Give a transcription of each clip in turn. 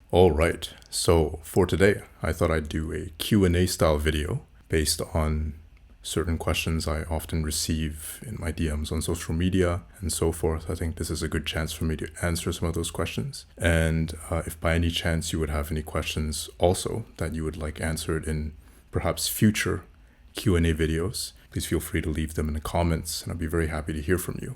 All right. So for today, I thought I'd do a Q&A style video based on certain questions I often receive in my DMs on social media and so forth. I think this is a good chance for me to answer some of those questions. And if by any chance you would have any questions also that you would like answered in perhaps future Q&A videos, please feel free to leave them in the comments and I'll be very happy to hear from you.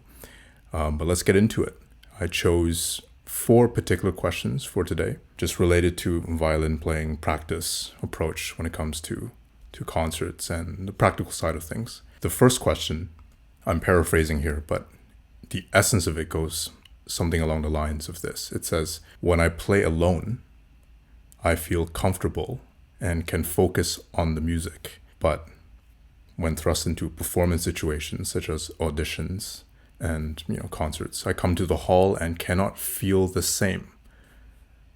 But let's get into it. I chose 4 particular questions for today, just related to violin playing practice approach when it comes to concerts and the practical side of things. The first question, I'm paraphrasing here, but the essence of it goes something along the lines of this. It says, when I play alone, I feel comfortable and can focus on the music. But when thrust into performance situations such as auditions and concerts, I come to the hall and cannot feel the same.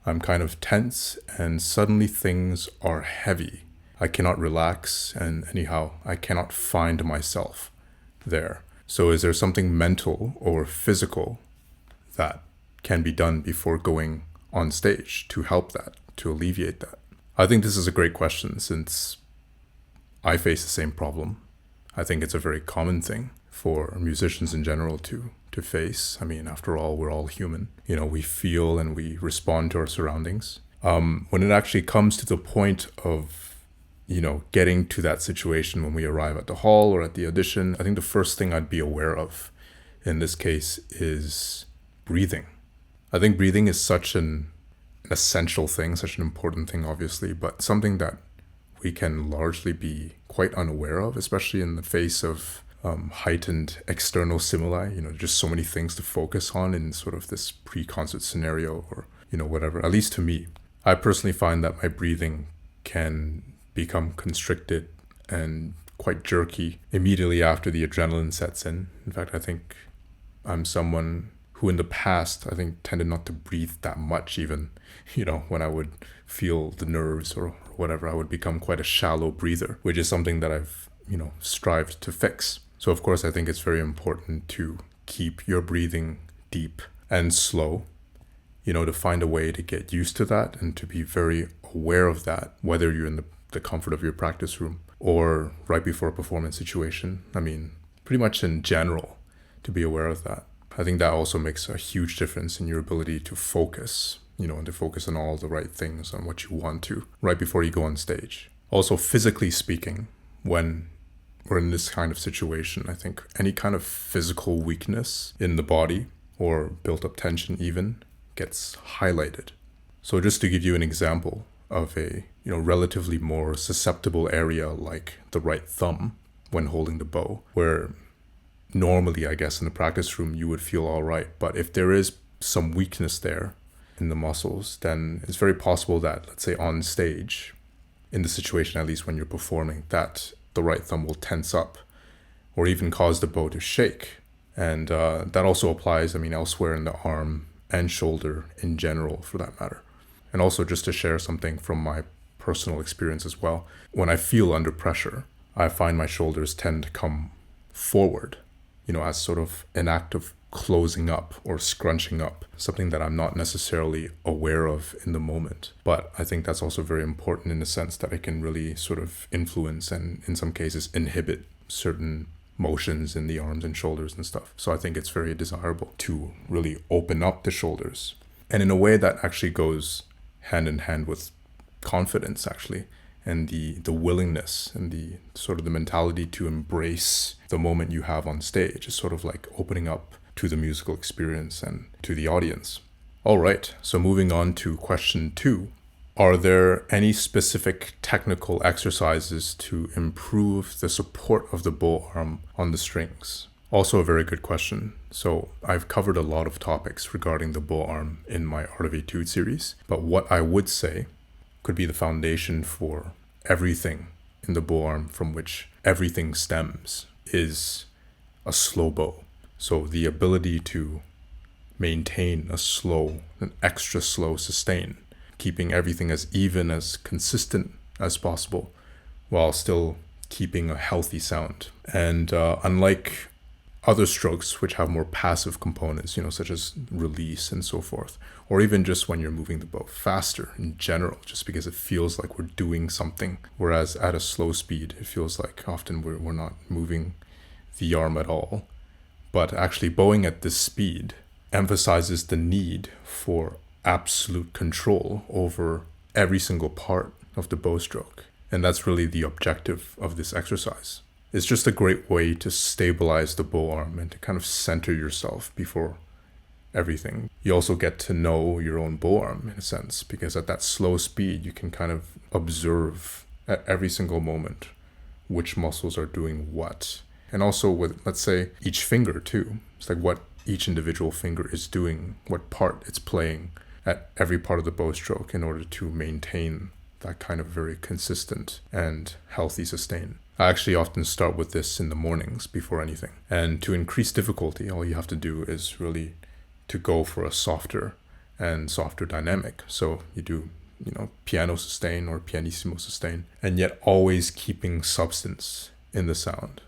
I'm kind of tense and suddenly things are heavy. I cannot relax, and anyhow, I cannot find myself there. So is there something mental or physical that can be done before going on stage to help that, to alleviate that? I think this is a great question since I face the same problem. I think it's a very common thing for musicians in general to face. I mean, after all, we're all human. We feel and we respond to our surroundings. When it actually comes to the point of getting to that situation when we arrive at the hall or at the audition, I think the first thing I'd be aware of in this case is breathing. I think breathing is such an essential thing, such an important thing, obviously, but something that we can largely be quite unaware of, especially in the face of heightened external stimuli, just so many things to focus on in sort of this pre-concert scenario or, whatever. At least to me, I personally find that my breathing can become constricted and quite jerky immediately after the adrenaline sets in. In fact, I think I'm someone who in the past, I think tended not to breathe that much even, when I would feel the nerves or whatever, I would become quite a shallow breather, which is something that I've, strived to fix. So of course, I think it's very important to keep your breathing deep and slow, to find a way to get used to that and to be very aware of that, whether you're in the comfort of your practice room or right before a performance situation. I mean, pretty much in general, to be aware of that. I think that also makes a huge difference in your ability to focus, and to focus on all the right things, on what you want to, right before you go on stage. Also, physically speaking, when we're in this kind of situation, I think any kind of physical weakness in the body or built up tension even gets highlighted. So just to give you an example of a relatively more susceptible area like the right thumb when holding the bow, where normally, I guess, in the practice room, you would feel all right. But if there is some weakness there in the muscles, then it's very possible that, let's say on stage, in the situation, at least when you're performing, that the right thumb will tense up or even cause the bow to shake. And that also applies, elsewhere in the arm and shoulder in general, for that matter. And also just to share something from my personal experience as well, when I feel under pressure, I find my shoulders tend to come forward, as sort of an act of closing up or scrunching up, something that I'm not necessarily aware of in the moment. But I think that's also very important in the sense that it can really sort of influence and in some cases inhibit certain motions in the arms and shoulders and stuff. So I think it's very desirable to really open up the shoulders. And in a way that actually goes hand in hand with confidence, actually, and the willingness and the sort of the mentality to embrace the moment you have on stage. Is sort of like opening up to the musical experience and to the audience. All right, so moving on to question 2. Are there any specific technical exercises to improve the support of the bow arm on the strings? Also a very good question. So I've covered a lot of topics regarding the bow arm in my Art of Etude series, but what I would say could be the foundation for everything in the bow arm from which everything stems is a slow bow. So the ability to maintain a slow, an extra slow sustain, keeping everything as even, as consistent as possible, while still keeping a healthy sound. And unlike other strokes which have more passive components, such as release and so forth, or even just when you're moving the bow faster in general, just because it feels like we're doing something. Whereas at a slow speed, it feels like often we're not moving the arm at all. But actually bowing at this speed emphasizes the need for absolute control over every single part of the bow stroke. And that's really the objective of this exercise. It's just a great way to stabilize the bow arm and to kind of center yourself before everything. You also get to know your own bow arm in a sense, because at that slow speed, you can kind of observe at every single moment which muscles are doing what. And also with, let's say, each finger too. It's like what each individual finger is doing, what part it's playing at every part of the bow stroke in order to maintain that kind of very consistent and healthy sustain. I actually often start with this in the mornings before anything. And to increase difficulty, all you have to do is really to go for a softer and softer dynamic. So you do, piano sustain or pianissimo sustain, and yet always keeping substance in the sound.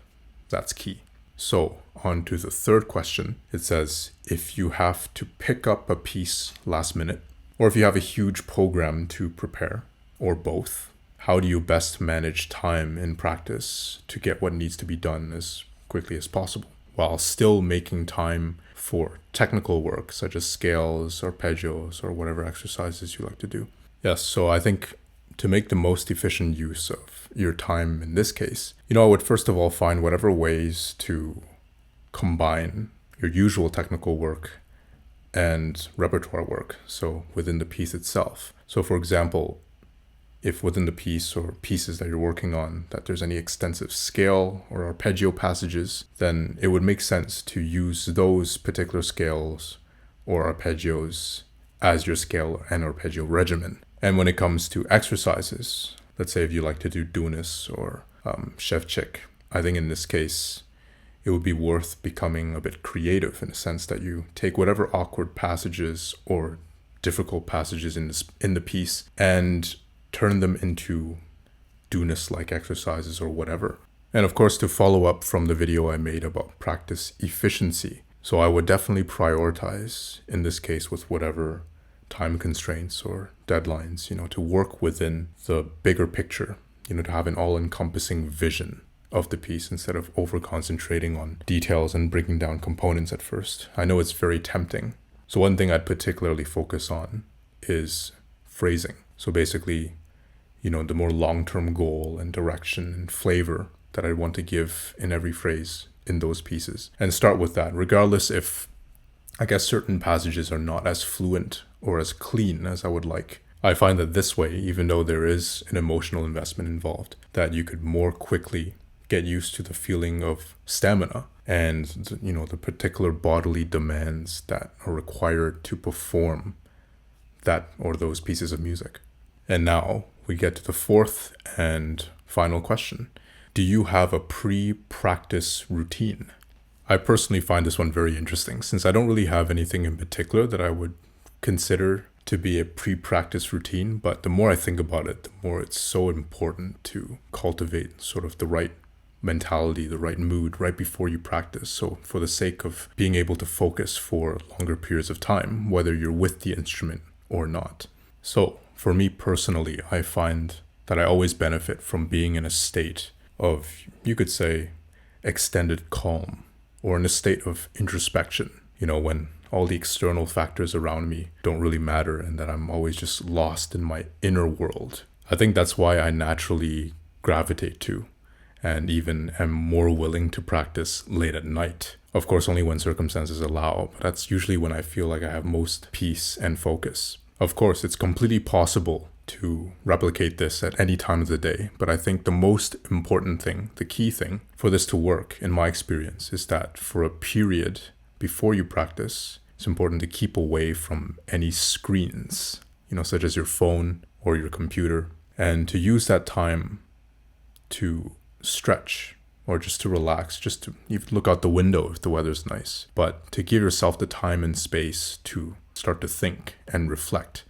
That's key. So on to the third question. It says, if you have to pick up a piece last minute, or if you have a huge program to prepare, or both, how do you best manage time in practice to get what needs to be done as quickly as possible, while still making time for technical work, such as scales, arpeggios, or whatever exercises you like to do? Yes, so I think to make the most efficient use of your time in this case, I would first of all find whatever ways to combine your usual technical work and repertoire work, so within the piece itself. So for example, if within the piece or pieces that you're working on that there's any extensive scale or arpeggio passages, then it would make sense to use those particular scales or arpeggios as your scale and arpeggio regimen. And when it comes to exercises, let's say if you like to do Dunis or Shevchik, I think in this case, it would be worth becoming a bit creative in the sense that you take whatever awkward passages or difficult passages in the piece and turn them into Dunis-like exercises or whatever. And of course, to follow up from the video I made about practice efficiency. So I would definitely prioritize, in this case, with whatever time constraints or deadlines, to work within the bigger picture, to have an all-encompassing vision of the piece instead of over-concentrating on details and breaking down components at first. I know it's very tempting. So one thing I'd particularly focus on is phrasing. So basically, the more long-term goal and direction and flavor that I want to give in every phrase in those pieces. And start with that, regardless if, I guess, certain passages are not as fluent or as clean as I would like. I find that this way, even though there is an emotional investment involved, that you could more quickly get used to the feeling of stamina and, the particular bodily demands that are required to perform that or those pieces of music. And now we get to the fourth and final question. Do you have a pre-practice routine? I personally find this one very interesting since I don't really have anything in particular that I would consider to be a pre-practice routine, but the more I think about it, the more it's so important to cultivate sort of the right mentality, the right mood right before you practice. So for the sake of being able to focus for longer periods of time, whether you're with the instrument or not. So for me personally, I find that I always benefit from being in a state of, you could say, extended calm, or in a state of introspection, when all the external factors around me don't really matter and that I'm always just lost in my inner world. I think that's why I naturally gravitate to and even am more willing to practice late at night. Of course, only when circumstances allow, but that's usually when I feel like I have most peace and focus. Of course, it's completely possible to replicate this at any time of the day, but I think the most important thing, the key thing for this to work, in my experience, is that for a period before you practice, it's important to keep away from any screens, such as your phone or your computer, and to use that time to stretch or just to relax, just to even look out the window if the weather's nice, but to give yourself the time and space to start to think and reflect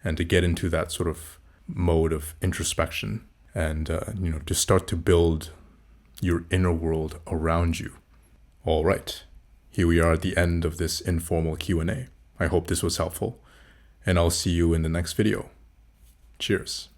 and to get into that sort of mode of introspection and, to start to build your inner world around you. All right, here we are at the end of this informal Q&A. I hope this was helpful, and I'll see you in the next video. Cheers.